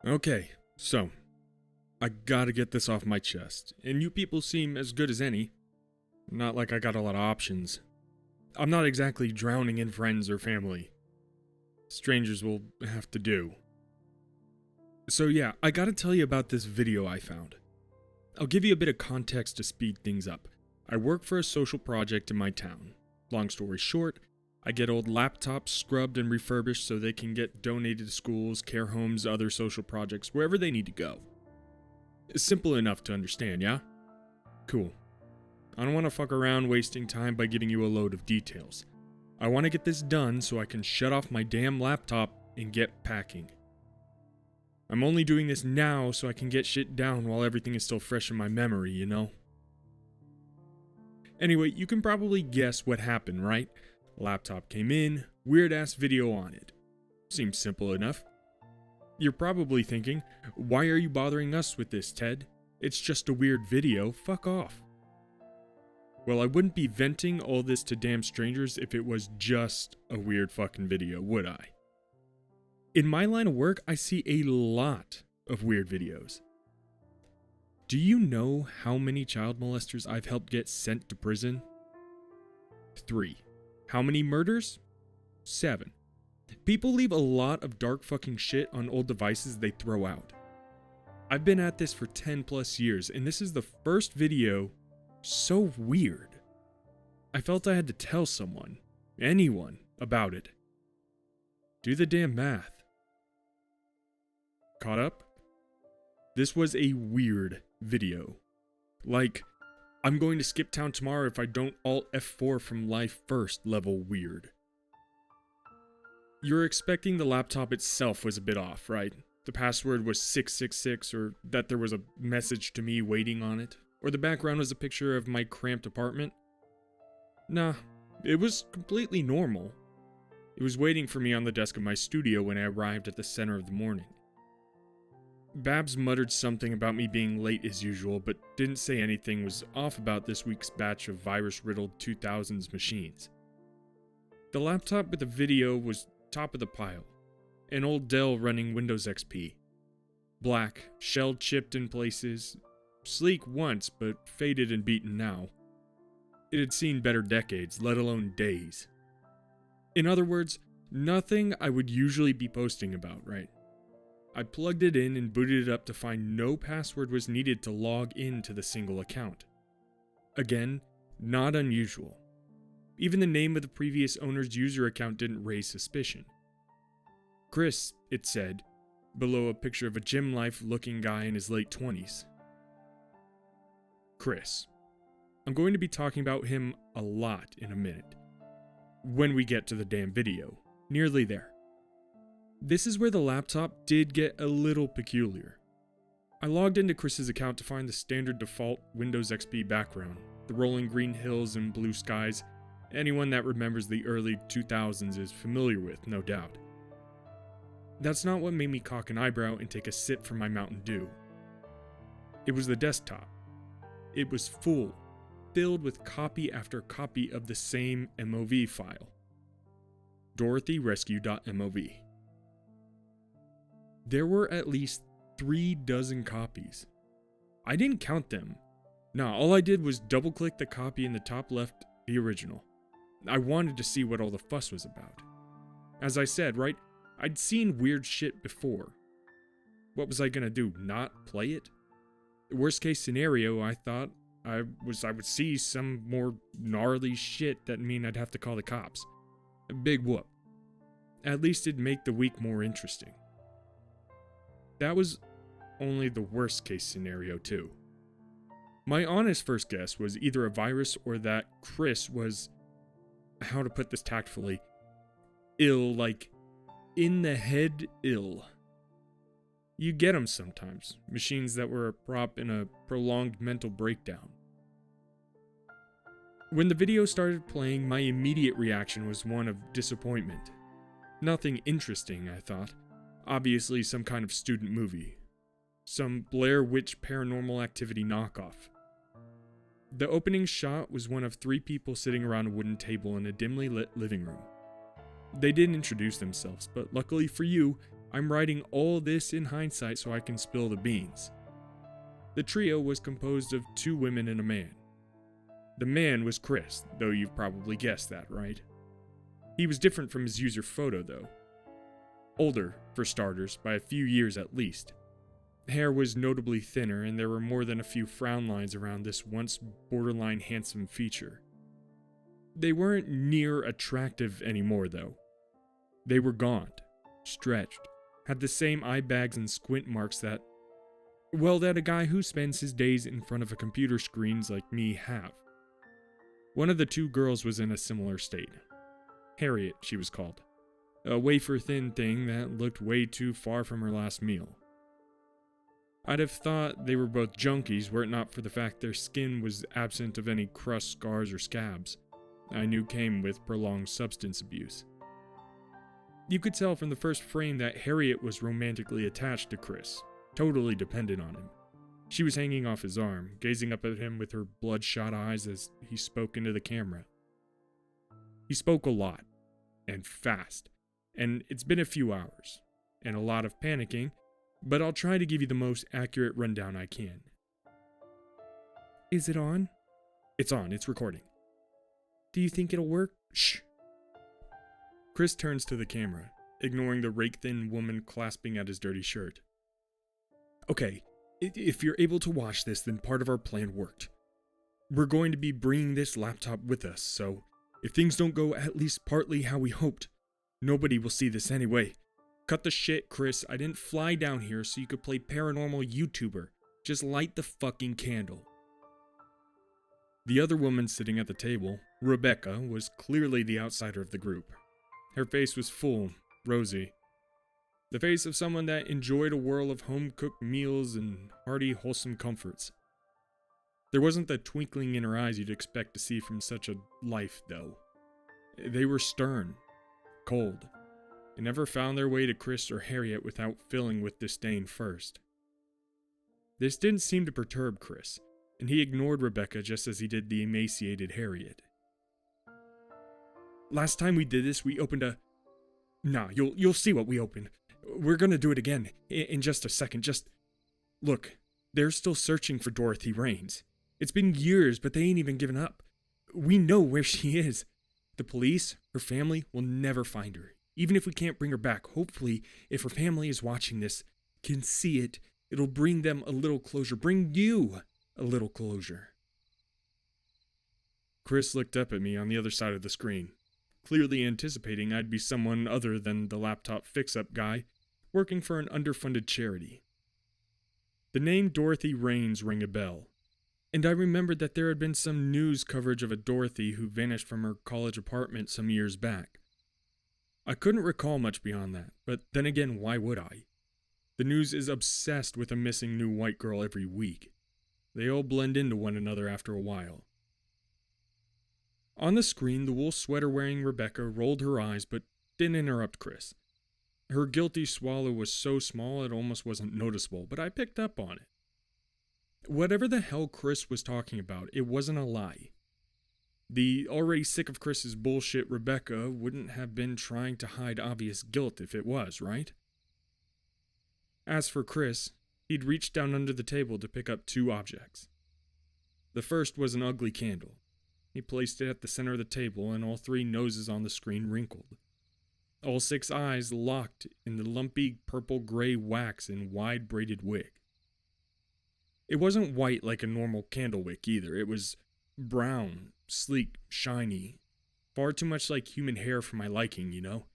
Okay, so, I gotta get this off my chest, and you people seem as good as any. Not like I got a lot of options. I'm not exactly drowning in friends or family. Strangers will have to do. So yeah, I gotta tell you about this video I found. I'll give you a bit of context to speed things up. I work for a social project in my town. Long story short, I get old laptops scrubbed and refurbished so they can get donated to schools, care homes, other social projects, wherever they need to go. It's simple enough to understand, yeah? Cool. I don't want to fuck around wasting time by giving you a load of details. I want to get this done so I can shut off my damn laptop and get packing. I'm only doing this now so I can get shit down while everything is still fresh in my memory, you know? Anyway, you can probably guess what happened, right? Laptop came in, weird ass video on it. Seems simple enough. You're probably thinking, why are you bothering us with this, Ted? It's just a weird video, fuck off. Well, I wouldn't be venting all this to damn strangers if it was just a weird fucking video, would I? In my line of work, I see a lot of weird videos. Do you know how many child molesters I've helped get sent to prison? 3. How many murders? 7. People leave a lot of dark fucking shit on old devices they throw out. I've been at this for 10 plus years, and this is the first video so weird. I felt I had to tell someone, anyone, about it. Do the damn math. Caught up? This was a weird video. Like, I'm going to skip town tomorrow if I don't alt F4 from life first level weird. You're expecting the laptop itself was a bit off, right? The password was 666, or that there was a message to me waiting on it, or the background was a picture of my cramped apartment. Nah, it was completely normal. It was waiting for me on the desk of my studio when I arrived at the center of the morning. Babs muttered something about me being late as usual, but didn't say anything was off about this week's batch of virus-riddled 2000s machines. The laptop with the video was top of the pile. An old Dell running Windows XP. Black, shell chipped in places, sleek once but faded and beaten now. It had seen better decades, let alone days. In other words, nothing I would usually be posting about, right? I plugged it in and booted it up to find no password was needed to log into the single account. Again, not unusual. Even the name of the previous owner's user account didn't raise suspicion. Chris, it said, below a picture of a gym life looking guy in his late 20s. Chris. I'm going to be talking about him a lot in a minute. When we get to the damn video. Nearly there. This is where the laptop did get a little peculiar. I logged into Chris's account to find the standard default Windows XP background, the rolling green hills and blue skies. Anyone that remembers the early 2000s is familiar with, no doubt. That's not what made me cock an eyebrow and take a sip from my Mountain Dew. It was the desktop. It was full, filled with copy after copy of the same MOV file. dorothyrescue.mov. There were at least 3 dozen copies. I didn't count them. Nah, all I did was double-click the copy in the top left, the original. I wanted to see what all the fuss was about. As I said, right, I'd seen weird shit before. What was I gonna do, not play it? Worst case scenario, I thought I would see some more gnarly shit that mean I'd have to call the cops. A big whoop. At least it'd make the week more interesting. That was only the worst case scenario too. My honest first guess was either a virus or that Chris was, how to put this tactfully, ill, like in the head ill. You get them sometimes, machines that were a prop in a prolonged mental breakdown. When the video started playing, my immediate reaction was one of disappointment. Nothing interesting, I thought. Obviously some kind of student movie. Some Blair Witch Paranormal Activity knockoff. The opening shot was one of 3 people sitting around a wooden table in a dimly lit living room. They didn't introduce themselves, but luckily for you, I'm writing all this in hindsight so I can spill the beans. The trio was composed of 2 women and a man. The man was Chris, though you've probably guessed that, right? He was different from his user photo, though. Older, for starters, by a few years at least. Hair was notably thinner, and there were more than a few frown lines around this once borderline handsome feature. They weren't near attractive anymore, though. They were gaunt, stretched, had the same eye bags and squint marks that a guy who spends his days in front of a computer screens like me have. One of the 2 girls was in a similar state. Harriet, she was called. A wafer-thin thing that looked way too far from her last meal. I'd have thought they were both junkies were it not for the fact their skin was absent of any crust, scars, or scabs. I knew came with prolonged substance abuse. You could tell from the first frame that Harriet was romantically attached to Chris, totally dependent on him. She was hanging off his arm, gazing up at him with her bloodshot eyes as he spoke into the camera. He spoke a lot, and fast, and it's been a few hours, and a lot of panicking, but I'll try to give you the most accurate rundown I can. Is it on? It's on, it's recording. Do you think it'll work? Shh. Chris turns to the camera, ignoring the rake-thin woman clasping at his dirty shirt. Okay, if you're able to watch this, then part of our plan worked. We're going to be bringing this laptop with us, so if things don't go at least partly how we hoped, nobody will see this anyway. Cut the shit, Chris. I didn't fly down here so you could play paranormal YouTuber. Just light the fucking candle. The other woman sitting at the table, Rebecca, was clearly the outsider of the group. Her face was full, rosy. The face of someone that enjoyed a whirl of home-cooked meals and hearty, wholesome comforts. There wasn't the twinkling in her eyes you'd expect to see from such a life, though. They were stern, cold, and never found their way to Chris or Harriet without filling with disdain first. This didn't seem to perturb Chris, and he ignored Rebecca just as he did the emaciated Harriet. Last time we did this, we opened a... Nah, you'll see what we opened. We're gonna do it again, in just a second. Just... Look, they're still searching for Dorothy Raines. It's been years, but they ain't even given up. We know where she is. The police, her family, will never find her. Even if we can't bring her back, hopefully, if her family is watching this, can see it, it'll bring them a little closure. Bring you a little closure. Chris looked up at me on the other side of the screen, clearly anticipating I'd be someone other than the laptop fix-up guy working for an underfunded charity. The name Dorothy Raines rang a bell, and I remembered that there had been some news coverage of a Dorothy who vanished from her college apartment some years back. I couldn't recall much beyond that, but then again, why would I? The news is obsessed with a missing new white girl every week. They all blend into one another after a while. On the screen, the wool sweater-wearing Rebecca rolled her eyes but didn't interrupt Chris. Her guilty swallow was so small it almost wasn't noticeable, but I picked up on it. Whatever the hell Chris was talking about, it wasn't a lie. The already sick of Chris's bullshit Rebecca wouldn't have been trying to hide obvious guilt if it was, right? As for Chris, he'd reached down under the table to pick up 2 objects. The first was an ugly candle. He placed it at the center of the table, and all 3 noses on the screen wrinkled. All 6 eyes locked in the lumpy purple-gray wax and wide braided wig. It wasn't white like a normal candle wick either. It was brown, sleek, shiny. Far too much like human hair for my liking, you know?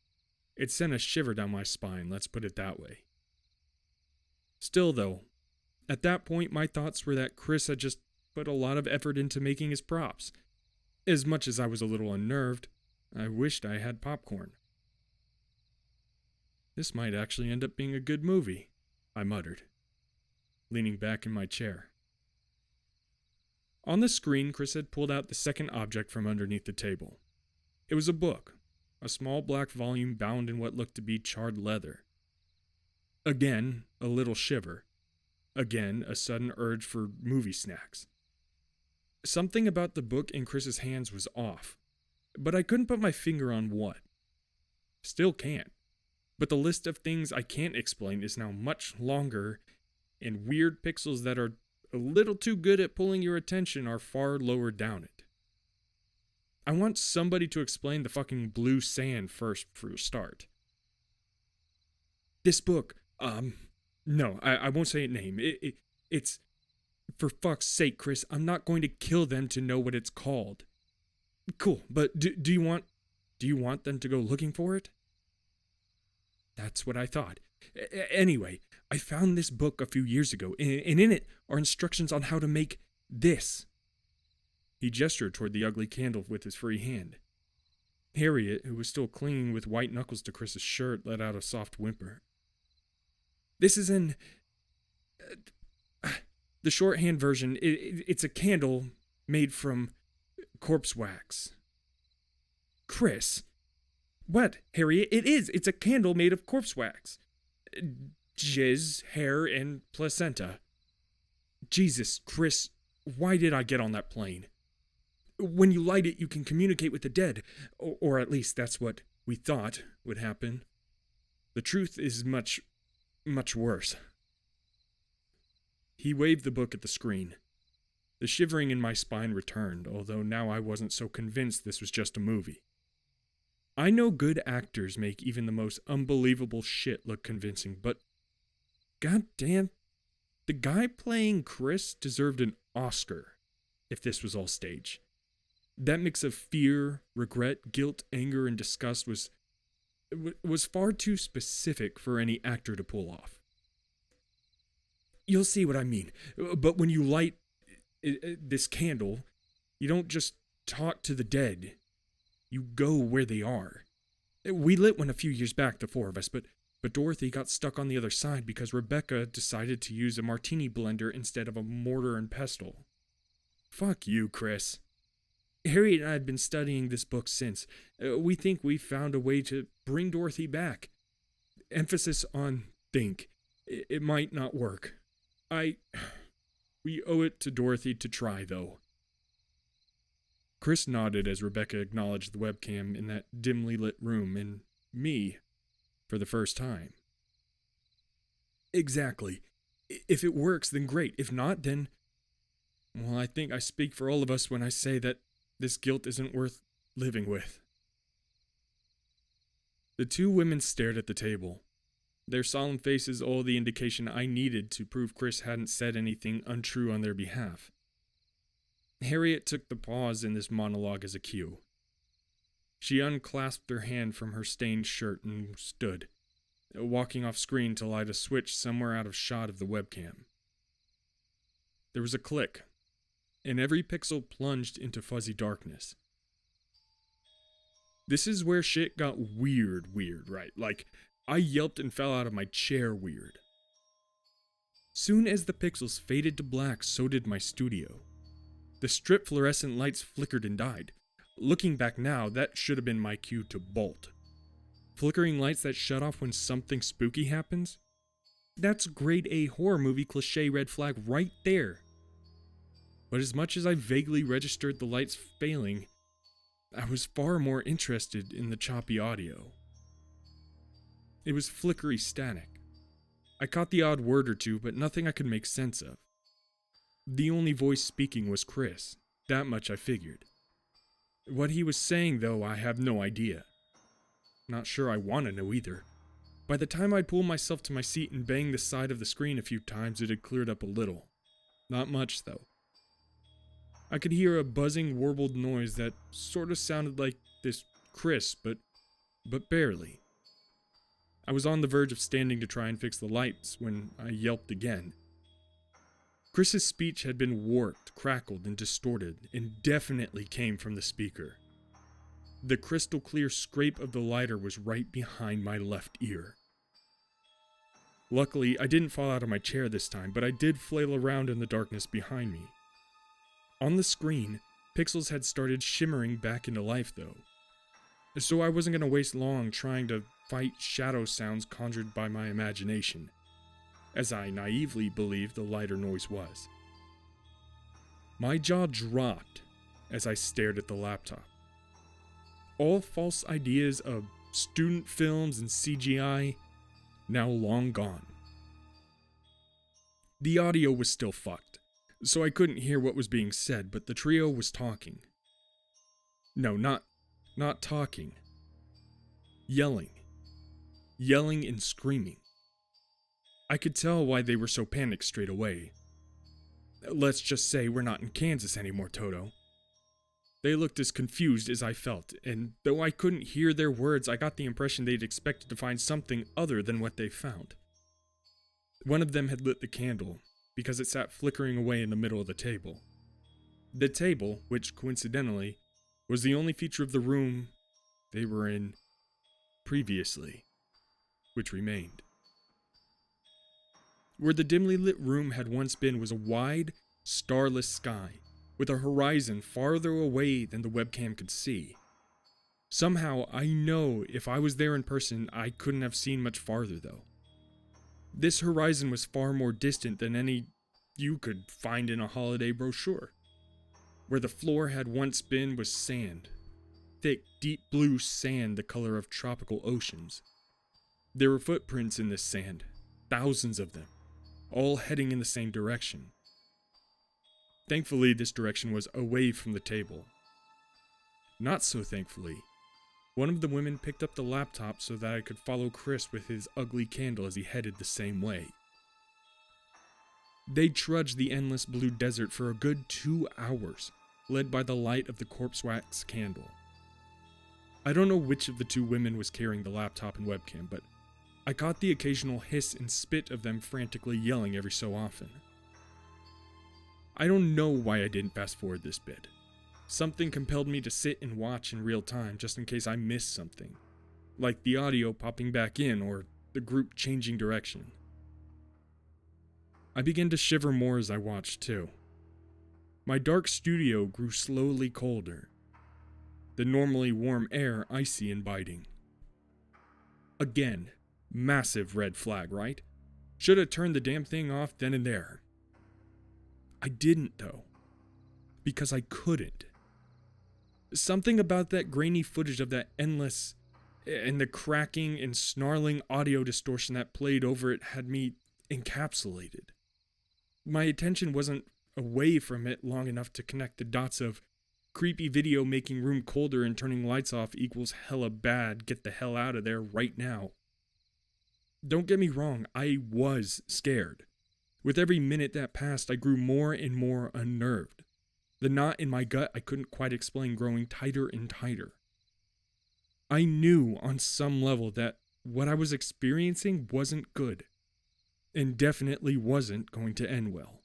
It sent a shiver down my spine, let's put it that way. Still, though, at that point my thoughts were that Chris had just put a lot of effort into making his props. As much as I was a little unnerved, I wished I had popcorn. This might actually end up being a good movie, I muttered, leaning back in my chair. On the screen, Chris had pulled out the second object from underneath the table. It was a book, a small black volume bound in what looked to be charred leather. Again, a little shiver. Again, a sudden urge for movie snacks. Something about the book in Chris's hands was off, but I couldn't put my finger on what. Still can't. But the list of things I can't explain is now much longer, and weird pixels that are a little too good at pulling your attention are far lower down it. I want somebody to explain the fucking blue sand first for a start. This book, no, I won't say its name. It's, for fuck's sake, Chris, I'm not going to kill them to know what it's called. Cool, but do you want them to go looking for it? That's what I thought. Anyway, I found this book a few years ago, and in it are instructions on how to make this. He gestured toward the ugly candle with his free hand. Harriet, who was still clinging with white knuckles to Chris's shirt, let out a soft whimper. This is the shorthand version. It's a candle made from corpse wax. Chris. What, Harriet? It is. It's a candle made of corpse wax. Jizz, hair, and placenta. Jesus, Chris, why did I get on that plane? When you light it, you can communicate with the dead. Or at least that's what we thought would happen. The truth is much, much worse. He waved the book at the screen. The shivering in my spine returned, although now I wasn't so convinced this was just a movie. I know good actors make even the most unbelievable shit look convincing, but goddamn, the guy playing Chris deserved an Oscar if this was all stage. That mix of fear, regret, guilt, anger, and disgust was far too specific for any actor to pull off. You'll see what I mean, but when you light this candle, you don't just talk to the dead. You go where they are. We lit one a few years back, the four of us, but Dorothy got stuck on the other side because Rebecca decided to use a martini blender instead of a mortar and pestle. Fuck you, Chris. Harriet and I have been studying this book since. We think we've found a way to bring Dorothy back. Emphasis on think. It might not work. We owe it to Dorothy to try, though. Chris nodded as Rebecca acknowledged the webcam in that dimly lit room and me for the first time. Exactly. If it works, then great. If not, then... Well, I think I speak for all of us when I say that this guilt isn't worth living with. The two women stared at the table, their solemn faces all the indication I needed to prove Chris hadn't said anything untrue on their behalf. Harriet took the pause in this monologue as a cue. She unclasped her hand from her stained shirt and stood, walking off screen to light a switch somewhere out of shot of the webcam. There was a click, and every pixel plunged into fuzzy darkness. This is where shit got weird, right? Like, I yelped and fell out of my chair weird. Soon as the pixels faded to black, so did my studio. The strip fluorescent lights flickered and died. Looking back now, that should have been my cue to bolt. Flickering lights that shut off when something spooky happens? That's grade A horror movie cliché red flag right there. But as much as I vaguely registered the lights failing, I was far more interested in the choppy audio. It was flickery static. I caught the odd word or two, but nothing I could make sense of. The only voice speaking was Chris. That much I figured. What he was saying, though, I have no idea. Not sure I want to know either. By the time I'd pulled myself to my seat and banged the side of the screen a few times, it had cleared up a little. Not much, though. I could hear a buzzing, warbled noise that sort of sounded like this Chris, but barely. I was on the verge of standing to try and fix the lights when I yelped again. Chris's speech had been warped, crackled, and distorted, and definitely came from the speaker. The crystal clear scrape of the lighter was right behind my left ear. Luckily, I didn't fall out of my chair this time, but I did flail around in the darkness behind me. On the screen, pixels had started shimmering back into life, though. So I wasn't going to waste long trying to fight shadow sounds conjured by my imagination, as I naively believed the lighter noise was. My jaw dropped as I stared at the laptop. All false ideas of student films and CGI, now long gone. The audio was still fucked, so I couldn't hear what was being said, but the trio was talking. No, not talking. Yelling. Yelling and screaming. I could tell why they were so panicked straight away. Let's just say we're not in Kansas anymore, Toto. They looked as confused as I felt, and though I couldn't hear their words, I got the impression they'd expected to find something other than what they found. One of them had lit the candle, because it sat flickering away in the middle of the table. The table, which coincidentally was the only feature of the room they were in previously, which remained. Where the dimly lit room had once been was a wide, starless sky, with a horizon farther away than the webcam could see. Somehow, I know if I was there in person, I couldn't have seen much farther, though. This horizon was far more distant than any you could find in a holiday brochure. Where the floor had once been was sand. Thick, deep blue sand the color of tropical oceans. There were footprints in this sand, thousands of them, all heading in the same direction. Thankfully, this direction was away from the table. Not so thankfully, one of the women picked up the laptop so that I could follow Chris with his ugly candle as he headed the same way. They trudged the endless blue desert for a good 2 hours, led by the light of the corpse wax candle. I don't know which of the two women was carrying the laptop and webcam, but I caught the occasional hiss and spit of them frantically yelling every so often. I don't know why I didn't fast forward this bit. Something compelled me to sit and watch in real time just in case I missed something, like the audio popping back in or the group changing direction. I began to shiver more as I watched too. My dark studio grew slowly colder, the normally warm air icy and biting. Again, massive red flag, right? Should have turned the damn thing off then and there. I didn't, though, because I couldn't. Something about that grainy footage of that endless and the cracking and snarling audio distortion that played over it had me encapsulated. My attention wasn't away from it long enough to connect the dots of creepy video making room colder and turning lights off equals hella bad, get the hell out of there right now. Don't get me wrong, I was scared. With every minute that passed, I grew more and more unnerved. The knot in my gut I couldn't quite explain growing tighter and tighter. I knew on some level that what I was experiencing wasn't good, and definitely wasn't going to end well.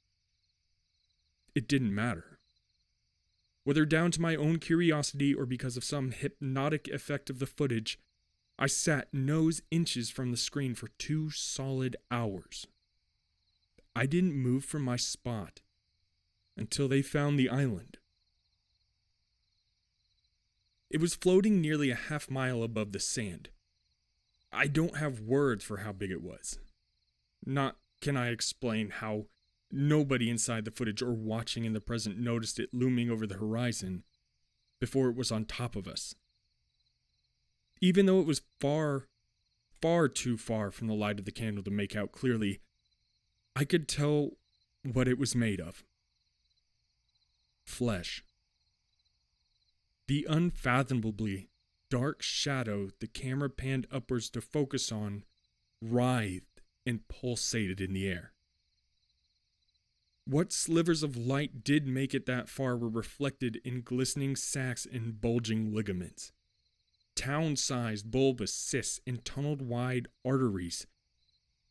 It didn't matter. Whether down to my own curiosity or because of some hypnotic effect of the footage, I sat nose inches from the screen for 2 solid hours. I didn't move from my spot until they found the island. It was floating nearly a half mile above the sand. I don't have words for how big it was. Not can I explain how nobody inside the footage or watching in the present noticed it looming over the horizon before it was on top of us. Even though it was far, far too far from the light of the candle to make out clearly, I could tell what it was made of. Flesh. The unfathomably dark shadow the camera panned upwards to focus on writhed and pulsated in the air. What slivers of light did make it that far were reflected in glistening sacs and bulging ligaments. Town-sized bulbous cysts and tunneled-wide arteries.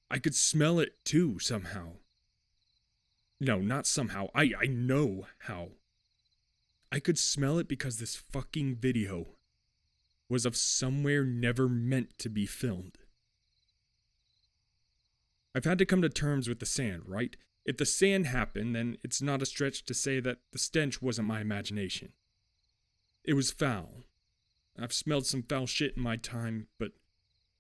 I could smell it too, somehow. No, not somehow. I know how. I could smell it because this fucking video was of somewhere never meant to be filmed. I've had to come to terms with the sand, right? If the sand happened, then it's not a stretch to say that the stench wasn't my imagination. It was foul. I've smelled some foul shit in my time, but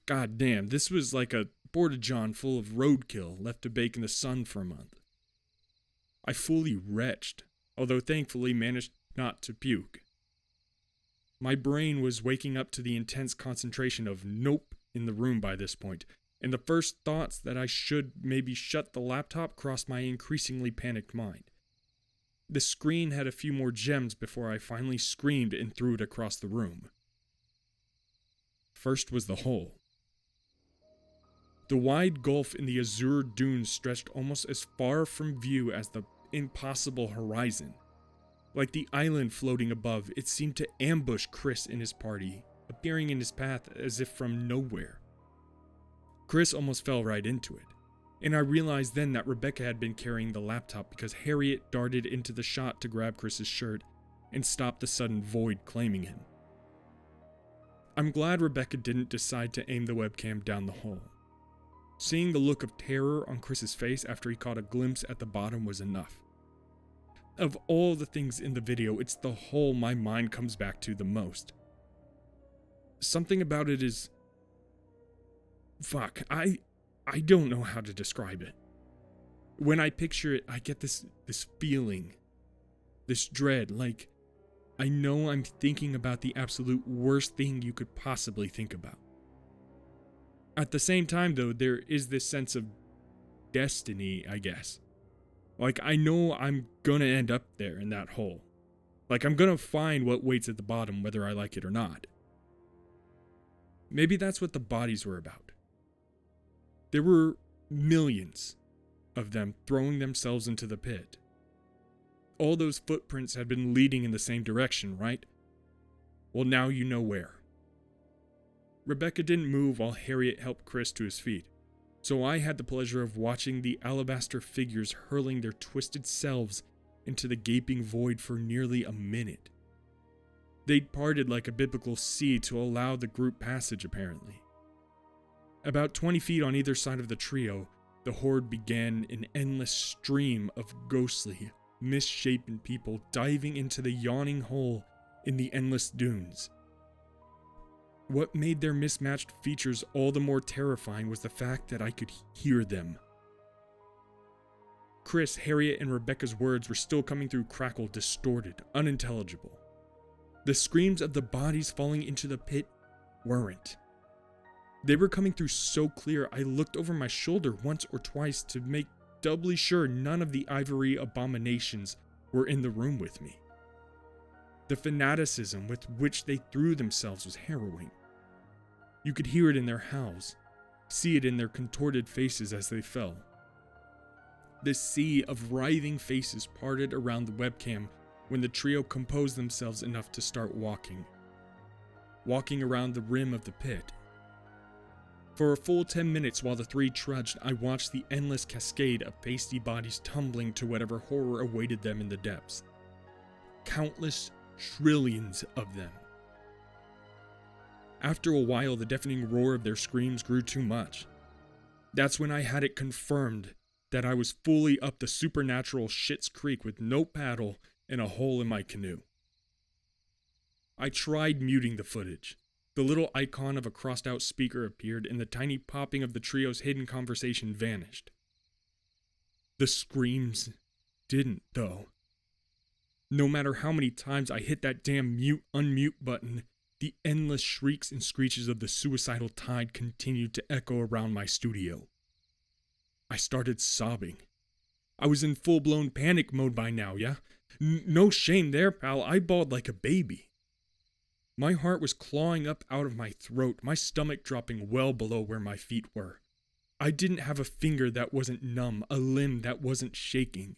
goddamn, this was like a porta-john full of roadkill left to bake in the sun for a month. I fully retched, although thankfully managed not to puke. My brain was waking up to the intense concentration of nope in the room by this point, and the first thoughts that I should maybe shut the laptop crossed my increasingly panicked mind. The screen had a few more gems before I finally screamed and threw it across the room. First was the hole. The wide gulf in the azure dunes stretched almost as far from view as the impossible horizon. Like the island floating above, it seemed to ambush Chris and his party, appearing in his path as if from nowhere. Chris almost fell right into it, and I realized then that Rebecca had been carrying the laptop because Harriet darted into the shot to grab Chris's shirt and stop the sudden void claiming him. I'm glad Rebecca didn't decide to aim the webcam down the hole. Seeing the look of terror on Chris's face after he caught a glimpse at the bottom was enough. Of all the things in the video, it's the hole my mind comes back to the most. Something about it is... Fuck, I don't know how to describe it. When I picture it, I get this feeling, this dread, like I know I'm thinking about the absolute worst thing you could possibly think about. At the same time, though, there is this sense of destiny, I guess. Like, I know I'm gonna end up there in that hole. Like, I'm gonna find what waits at the bottom, whether I like it or not. Maybe that's what the bodies were about. There were millions of them throwing themselves into the pit. All those footprints had been leading in the same direction, right? Well, now you know where. Rebecca didn't move while Harriet helped Chris to his feet, so I had the pleasure of watching the alabaster figures hurling their twisted selves into the gaping void for nearly a minute. They'd parted like a biblical sea to allow the group passage, apparently. About 20 feet on either side of the trio, the horde began an endless stream of ghostly, misshapen people diving into the yawning hole in the endless dunes. What made their mismatched features all the more terrifying was the fact that I could hear them. Chris, Harriet, and Rebecca's words were still coming through crackle, distorted, unintelligible. The screams of the bodies falling into the pit weren't. They were coming through so clear I looked over my shoulder once or twice to make doubly sure none of the ivory abominations were in the room with me. The fanaticism with which they threw themselves was harrowing. You could hear it in their howls, see it in their contorted faces as they fell. The sea of writhing faces parted around the webcam when the trio composed themselves enough to start walking around the rim of the pit. For a full 10 minutes while the three trudged, I watched the endless cascade of pasty bodies tumbling to whatever horror awaited them in the depths. Countless trillions of them. After a while, the deafening roar of their screams grew too much. That's when I had it confirmed that I was fully up the supernatural Schitt's Creek with no paddle and a hole in my canoe. I tried muting the footage. The little icon of a crossed-out speaker appeared, and the tiny popping of the trio's hidden conversation vanished. The screams didn't, though. No matter how many times I hit that damn mute-unmute button, the endless shrieks and screeches of the suicidal tide continued to echo around my studio. I started sobbing. I was in full-blown panic mode by now, yeah? No shame there, pal. I bawled like a baby. My heart was clawing up out of my throat, my stomach dropping well below where my feet were. I didn't have a finger that wasn't numb, a limb that wasn't shaking.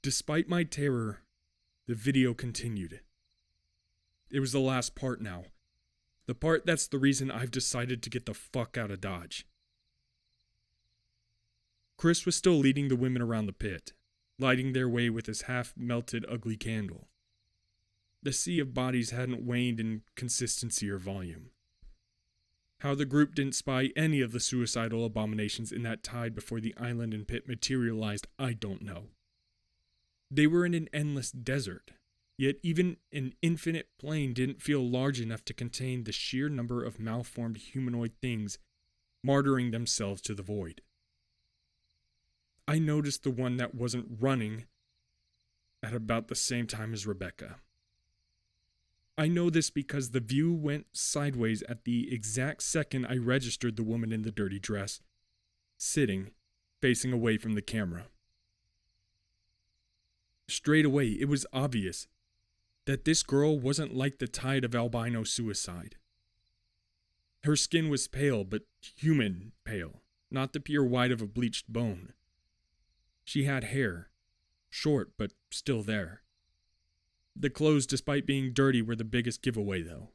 Despite my terror, the video continued. It was the last part now. The part that's the reason I've decided to get the fuck out of Dodge. Chris was still leading the women around the pit, lighting their way with his half-melted ugly candle. The sea of bodies hadn't waned in consistency or volume. How the group didn't spy any of the suicidal abominations in that tide before the island and pit materialized, I don't know. They were in an endless desert, yet even an infinite plain didn't feel large enough to contain the sheer number of malformed humanoid things martyring themselves to the void. I noticed the one that wasn't running at about the same time as Rebecca. I know this because the view went sideways at the exact second I registered the woman in the dirty dress, sitting, facing away from the camera. Straight away, it was obvious that this girl wasn't like the tide of albino suicide. Her skin was pale, but human pale, not the pure white of a bleached bone. She had hair, short but still there. The clothes, despite being dirty, were the biggest giveaway, though.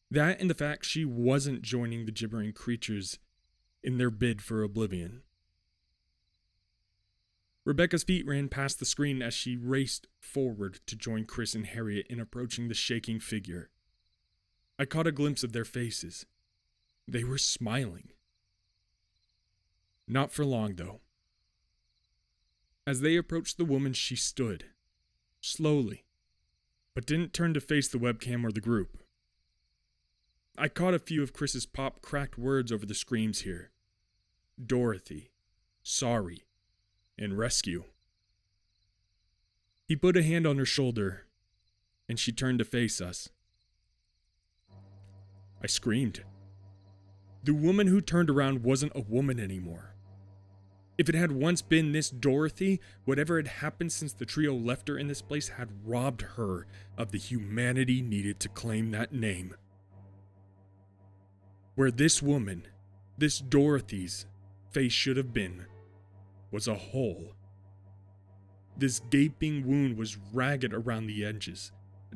That and the fact she wasn't joining the gibbering creatures in their bid for oblivion. Rebecca's feet ran past the screen as she raced forward to join Chris and Harriet in approaching the shaking figure. I caught a glimpse of their faces. They were smiling. Not for long, though. As they approached the woman, she stood, slowly, but didn't turn to face the webcam or the group. I caught a few of Chris's cracked words over the screams here. Dorothy, sorry, and rescue. He put a hand on her shoulder, and she turned to face us. I screamed. The woman who turned around wasn't a woman anymore. If it had once been this Dorothy, whatever had happened since the trio left her in this place had robbed her of the humanity needed to claim that name. Where this woman, this Dorothy's, face should have been, was a hole. This gaping wound was ragged around the edges.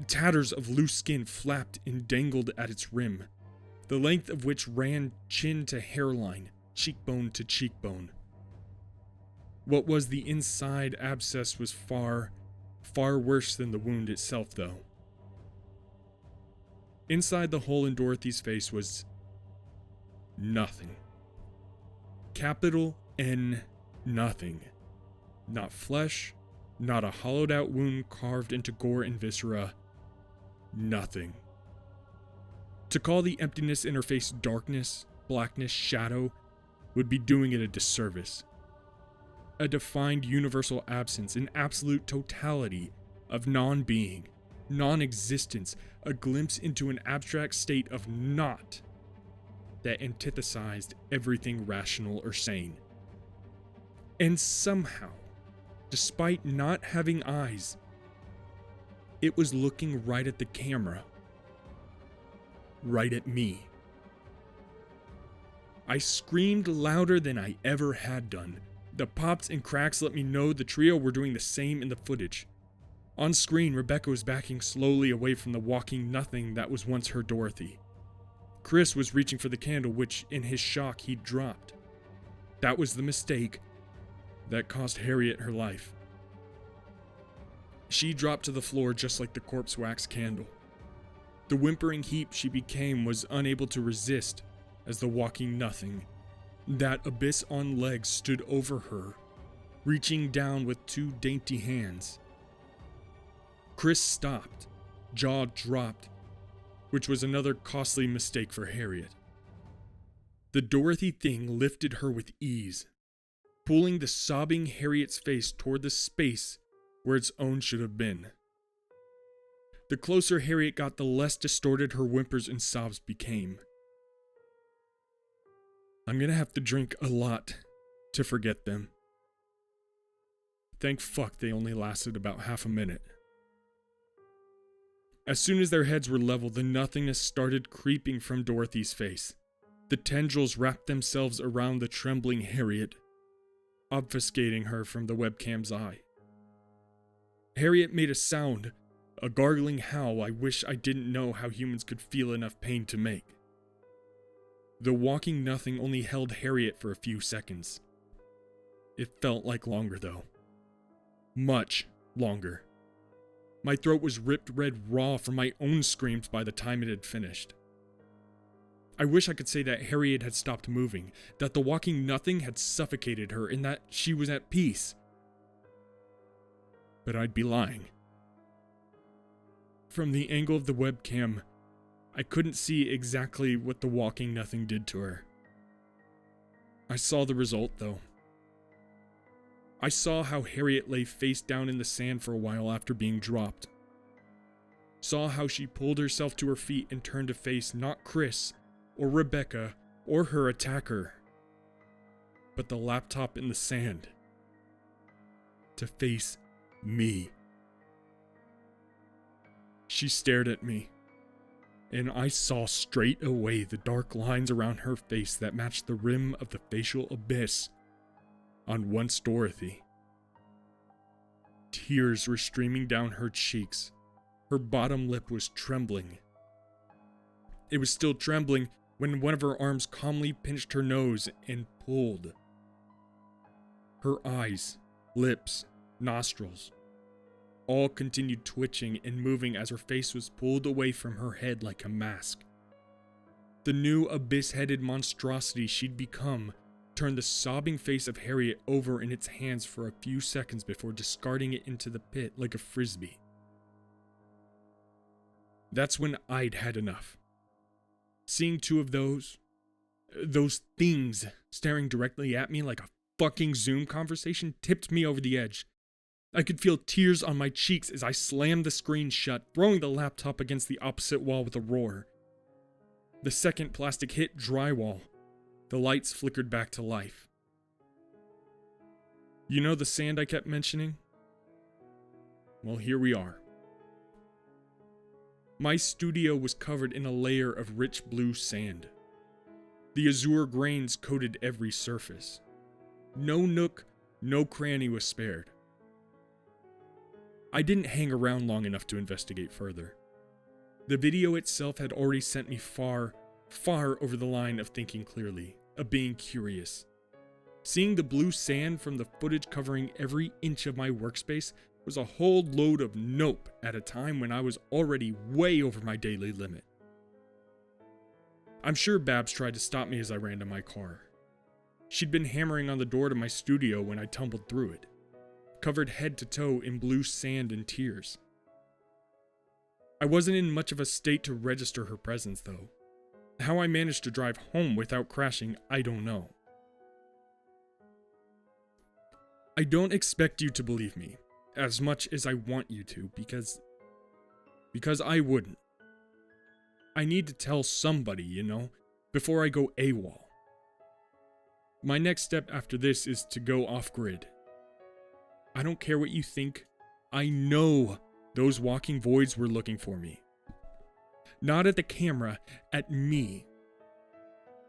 Tatters of loose skin flapped and dangled at its rim, the length of which ran chin to hairline, cheekbone to cheekbone. What was the inside abscess was far, far worse than the wound itself, though. Inside the hole in Dorothy's face was nothing. Capital N, nothing. Not flesh, not a hollowed out wound carved into gore and viscera. Nothing. To call the emptiness in her face darkness, blackness, shadow would be doing it a disservice. A defined universal absence, an absolute totality of non-being, non-existence, a glimpse into an abstract state of not that antithesized everything rational or sane. And somehow, despite not having eyes, it was looking right at the camera. Right at me. I screamed louder than I ever had done. The pops and cracks let me know the trio were doing the same in the footage. On screen, Rebecca was backing slowly away from the walking nothing that was once her Dorothy. Chris was reaching for the candle, which, in his shock, he'd dropped. That was the mistake that cost Harriet her life. She dropped to the floor just like the corpse wax candle. The whimpering heap she became was unable to resist as the walking nothing, that abyss on legs, stood over her, reaching down with two dainty hands. Chris stopped, jaw dropped, which was another costly mistake for Harriet. The Dorothy thing lifted her with ease, pulling the sobbing Harriet's face toward the space where its own should have been. The closer Harriet got, the less distorted her whimpers and sobs became. I'm gonna have to drink a lot to forget them. Thank fuck they only lasted about half a minute. As soon as their heads were level, the nothingness started creeping from Dorothy's face. The tendrils wrapped themselves around the trembling Harriet, obfuscating her from the webcam's eye. Harriet made a sound, a gargling howl I wish I didn't know how humans could feel enough pain to make. The walking nothing only held Harriet for a few seconds. It felt like longer, though. Much longer. My throat was ripped red raw from my own screams by the time it had finished. I wish I could say that Harriet had stopped moving, that the walking nothing had suffocated her, and that she was at peace. But I'd be lying. From the angle of the webcam, I couldn't see exactly what the walking nothing did to her. I saw the result, though. I saw how Harriet lay face down in the sand for a while after being dropped. saw how she pulled herself to her feet and turned to face not Chris or Rebecca or her attacker, but the laptop in the sand. To face me. She stared at me, and I saw straight away the dark lines around her face that matched the rim of the facial abyss on once Dorothy. Tears were streaming down her cheeks. Her bottom lip was trembling. It was still trembling when one of her arms calmly pinched her nose and pulled. Her eyes, lips, nostrils, all continued twitching and moving as her face was pulled away from her head like a mask. The new abyss-headed monstrosity she'd become turned the sobbing face of Harriet over in its hands for a few seconds before discarding it into the pit like a frisbee. That's when I'd had enough. Seeing two of those things staring directly at me like a fucking Zoom conversation tipped me over the edge. I could feel tears on my cheeks as I slammed the screen shut, throwing the laptop against the opposite wall with a roar. The second plastic hit drywall. The lights flickered back to life. You know the sand I kept mentioning? Well, here we are. My studio was covered in a layer of rich blue sand. The azure grains coated every surface. No nook, no cranny was spared. I didn't hang around long enough to investigate further. The video itself had already sent me far, far over the line of thinking clearly, of being curious. Seeing the blue sand from the footage covering every inch of my workspace was a whole load of nope at a time when I was already way over my daily limit. I'm sure Babs tried to stop me as I ran to my car. She'd been hammering on the door to my studio when I tumbled through it, covered head to toe in blue sand and tears. I wasn't in much of a state to register her presence, though. How I managed to drive home without crashing, I don't know. I don't expect you to believe me, as much as I want you to, because I wouldn't. I need to tell somebody, before I go AWOL. My next step after this is to go off-grid. I don't care what you think. I know those walking voids were looking for me. Not at the camera, at me.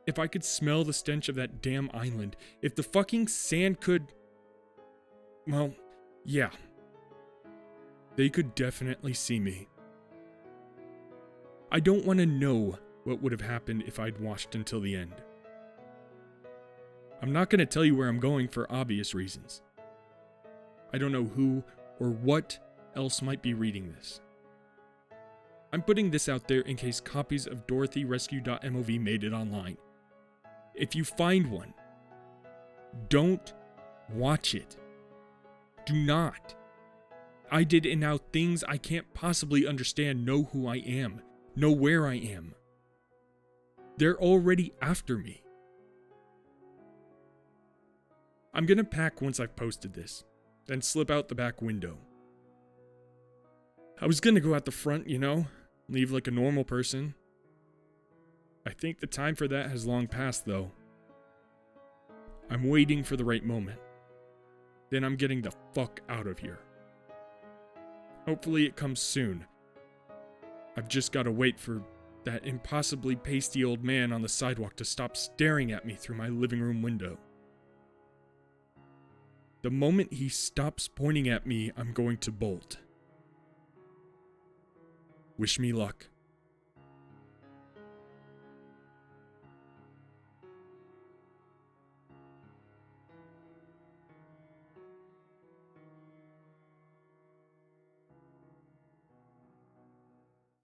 If I could smell the stench of that damn island, if the fucking sand could... Well, yeah. They could definitely see me. I don't want to know what would have happened if I'd watched until the end. I'm not going to tell you where I'm going for obvious reasons. I don't know who or what else might be reading this. I'm putting this out there in case copies of dorothyrescue.mov made it online. If you find one, don't watch it. Do not. I did, and now things I can't possibly understand know who I am, know where I am. They're already after me. I'm gonna pack once I've posted this, then slip out the back window. I was gonna go out the front, leave like a normal person. I think the time for that has long passed, though. I'm waiting for the right moment. Then I'm getting the fuck out of here. Hopefully it comes soon. I've just gotta wait for that impossibly pasty old man on the sidewalk to stop staring at me through my living room window. The moment he stops pointing at me, I'm going to bolt. Wish me luck.